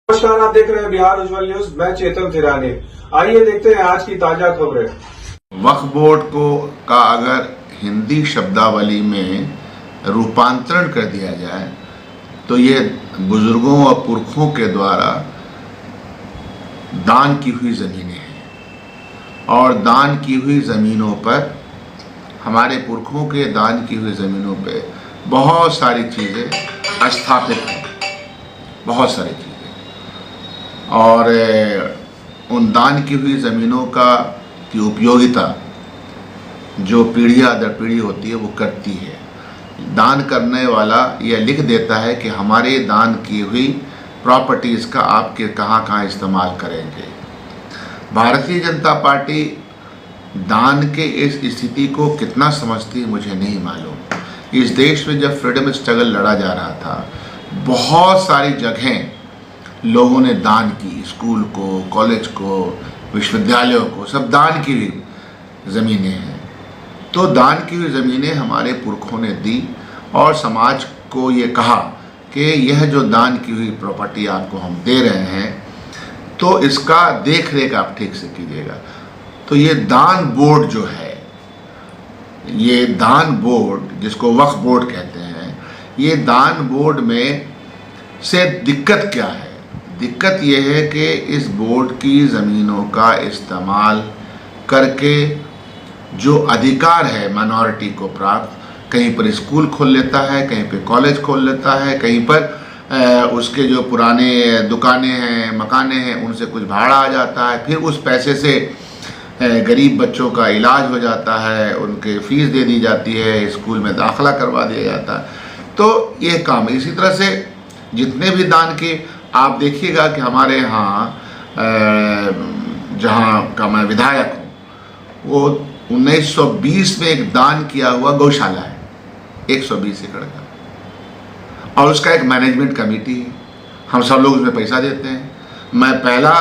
नमस्कार, आप देख रहे हैं बिहार उज्जवल न्यूज। मैं चेतन थिरानी। आइए देखते हैं आज की ताजा खबरें। वक्फ बोर्ड का अगर हिंदी शब्दावली में रूपांतरण कर दिया जाए तो ये बुजुर्गों और पुरखों के द्वारा दान की हुई ज़मीनें हैं और दान की हुई ज़मीनों पर, हमारे पुरखों के दान की हुई ज़मीनों पे बहुत सारी चीज़ें स्थापित हैं, बहुत सारी चीज़ें। और उन दान की हुई ज़मीनों की उपयोगिता जो पीढ़ी दर पीढ़ी होती है वो करती है। दान करने वाला यह लिख देता है कि हमारे दान की हुई प्रॉपर्टीज़ का आपके कहाँ कहाँ इस्तेमाल करेंगे। भारतीय जनता पार्टी दान के इस स्थिति को कितना समझती है मुझे नहीं मालूम। इस देश में जब फ्रीडम स्ट्रगल लड़ा जा रहा था, बहुत सारी जगहें लोगों ने दान की, स्कूल को, कॉलेज को, विश्वविद्यालयों को, सब दान की हुई ज़मीनें हैं। तो दान की हुई ज़मीनें हमारे पुरखों ने दी और समाज को ये कहा कि यह जो दान की हुई प्रॉपर्टी आपको हम दे रहे हैं तो इसका देख रेख आप ठीक से कीजिएगा। तो ये दान बोर्ड जो है, ये दान बोर्ड जिसको वक्फ बोर्ड कहते हैं, ये दान बोर्ड में से दिक्कत क्या है? दिक्कत यह है कि इस बोर्ड की ज़मीनों का इस्तेमाल करके जो अधिकार है माइनॉरिटी को प्राप्त, कहीं पर स्कूल खोल लेता है, कहीं पर कॉलेज खोल लेता है, कहीं पर उसके जो पुराने दुकानें हैं, मकानें हैं, उनसे कुछ भाड़ा आ जाता है, फिर उस पैसे से गरीब बच्चों का इलाज हो जाता है, उनके फ़ीस दे दी जाती है, स्कूल में दाखिला करवा दिया जाता है। तो ये काम है। इसी तरह से जितने भी दान के आप देखिएगा कि हमारे यहाँ जहाँ का मैं विधायक हूँ, वो 1920 में एक दान किया हुआ गौशाला है, 120 एकड़ का, और उसका एक मैनेजमेंट कमेटी है। हम सब लोग उसमें पैसा देते हैं। मैं पहला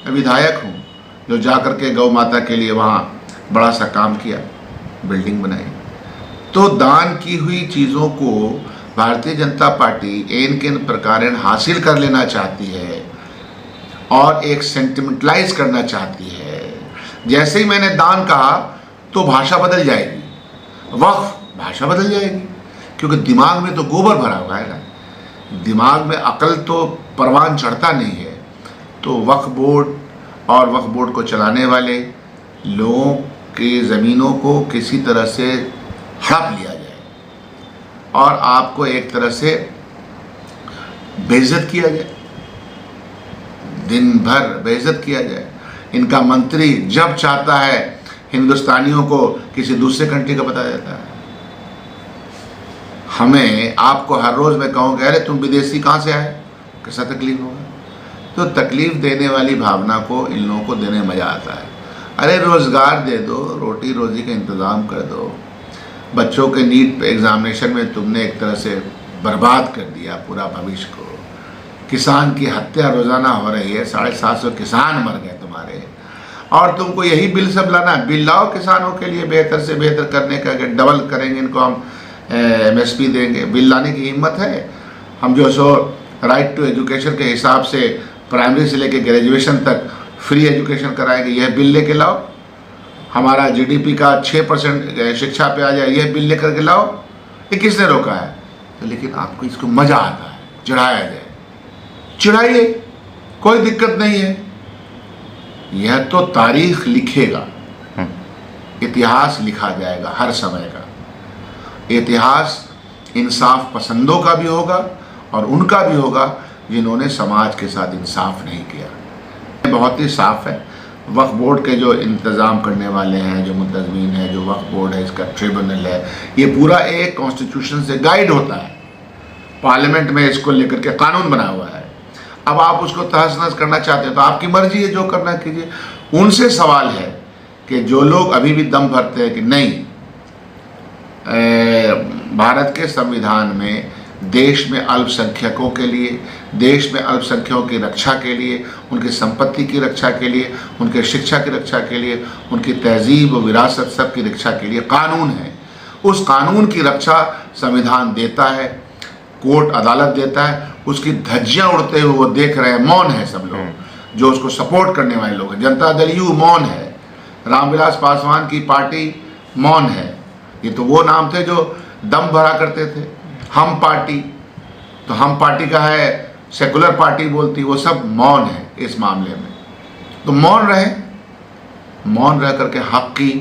विधायक हूँ जो जा कर के गौ माता के लिए वहाँ बड़ा सा काम किया, बिल्डिंग बनाई। तो दान की हुई चीज़ों को भारतीय जनता पार्टी एन के प्रकार हासिल कर लेना चाहती है और एक सेंटिमेंटलाइज करना चाहती है। जैसे ही मैंने दान कहा तो भाषा बदल जाएगी, वक्फ भाषा बदल जाएगी, क्योंकि दिमाग में तो गोबर भरा हुआ है ना, दिमाग में अकल तो परवान चढ़ता नहीं है। तो वक्फ बोर्ड और वक्फ बोर्ड को चलाने वाले लोगों की ज़मीनों को किसी तरह से हड़प लिया जाए और आपको एक तरह से बेइज्जत किया जाए, दिन भर बेइज्जत किया जाए। इनका मंत्री जब चाहता है हिंदुस्तानियों को किसी दूसरे कंट्री का बता देता है। हमें आपको हर रोज़ मैं कहूँगा, अरे तुम विदेशी कहाँ से आए, कैसा तकलीफ होगा? तो तकलीफ़ देने वाली भावना को इन लोगों को देने मज़ा आता है। अरे रोज़गार दे दो, रोटी रोज़ी का इंतज़ाम कर दो। बच्चों के नीट एग्ज़ामिनेशन में तुमने एक तरह से बर्बाद कर दिया पूरा भविष्य को। किसान की हत्या रोज़ाना हो रही है, 750 किसान मर गए तुम्हारे, और तुमको यही बिल सब लाना है। बिल लाओ किसानों के लिए बेहतर से बेहतर करने का, कि डबल करेंगे इनको, हम MSP देंगे। बिल लाने की हिम्मत है? हम जो सो राइट टू एजुकेशन के हिसाब से प्राइमरी से लेकर ग्रेजुएशन तक फ्री एजुकेशन कराएंगे, यह बिल लेके लाओ। हमारा GDP का 6% शिक्षा पे आ जाए, यह बिल लेकर के लाओ। ये किसने रोका है? तो लेकिन आपको इसको मज़ा आता है, चिढ़ाया जाए, चिढ़ाइए, कोई दिक्कत नहीं है। यह तो तारीख लिखेगा, इतिहास लिखा जाएगा हर समय का। इतिहास इंसाफ पसंदों का भी होगा और उनका भी होगा जिन्होंने समाज के साथ इंसाफ नहीं किया। बहुत ही साफ है। वक्फ बोर्ड के जो इंतज़ाम करने वाले हैं, जो मुंतज़मीन है, जो वक्फ बोर्ड है, इसका ट्रिब्यूनल है, ये पूरा एक कॉन्स्टिट्यूशन से गाइड होता है। पार्लियामेंट में इसको लेकर के कानून बना हुआ है। अब आप उसको तहस नहस करना चाहते हैं तो आपकी मर्जी है, जो करना कीजिए। उनसे सवाल है कि जो लोग अभी भी दम भरते हैं कि नहीं, भारत के संविधान में देश में अल्पसंख्यकों के लिए, देश में अल्पसंख्यकों की रक्षा के लिए, उनकी संपत्ति की रक्षा के लिए, उनके शिक्षा की रक्षा के लिए, उनकी तहजीब और विरासत सब की रक्षा के लिए कानून है। उस कानून की रक्षा संविधान देता है, कोर्ट अदालत देता है, उसकी धज्जियां उड़ते हुए वो देख रहे हैं, मौन है सब लोग जो उसको सपोर्ट करने वाले लोग हैं। जनता दल यू मौन है, रामविलास पासवान की पार्टी मौन है। ये तो वो नाम थे जो दम भरा करते थे। हम पार्टी, तो हम पार्टी का है, सेकुलर पार्टी बोलती, वो सब मौन है इस मामले में। तो मौन रहे, मौन रह करके हक की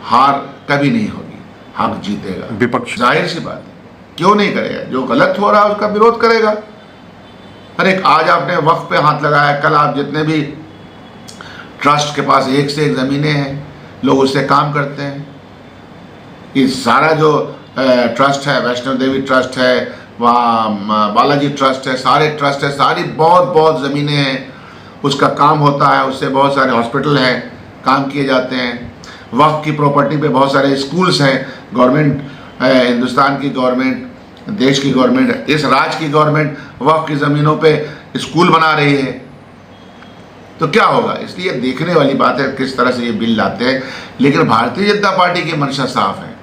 हार कभी नहीं होगी, हक जीतेगा। विपक्ष जाहिर सी बात है, क्यों नहीं करेगा? जो गलत हो रहा है उसका विरोध करेगा। अरे आज आपने वक्फ पे हाथ लगाया, कल आप जितने भी ट्रस्ट के पास एक से एक ज़मीनें हैं, लोग उससे काम करते हैं। ये सारा जो ट्रस्ट है, वैष्णो देवी ट्रस्ट है, वहाँ बालाजी ट्रस्ट है, सारे ट्रस्ट है, सारी बहुत बहुत ज़मीनें हैं, उसका काम होता है। उससे बहुत सारे हॉस्पिटल हैं, काम किए जाते हैं। वक्फ की प्रॉपर्टी पे बहुत सारे स्कूल्स हैं। गवर्नमेंट, हिंदुस्तान की गवर्नमेंट, देश की गवर्नमेंट, इस राज्य की गवर्नमेंट वक्फ की ज़मीनों पे स्कूल बना रही है। तो क्या होगा? इसलिए देखने वाली बात है किस तरह से ये बिल लाते हैं। लेकिन भारतीय जनता पार्टी की मंशा साफ है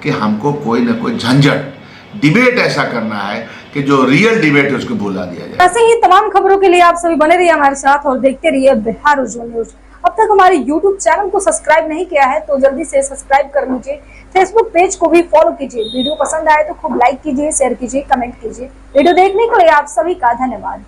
कि हमको कोई ना कोई झंझट, डिबेट ऐसा करना है कि जो रियल डिबेट है उसको भुला दिया जाए। ऐसे ही तमाम खबरों के लिए आप सभी बने रहिए हमारे साथ और देखते रहिए बिहार उज्जवल न्यूज। अब तक हमारे YouTube चैनल को सब्सक्राइब नहीं किया है तो जल्दी से सब्सक्राइब कर लीजिए। फेसबुक पेज को भी फॉलो कीजिए। वीडियो पसंद आए तो खूब लाइक कीजिए, शेयर कीजिए, कमेंट कीजिए। वीडियो देखने के लिए आप सभी का धन्यवाद।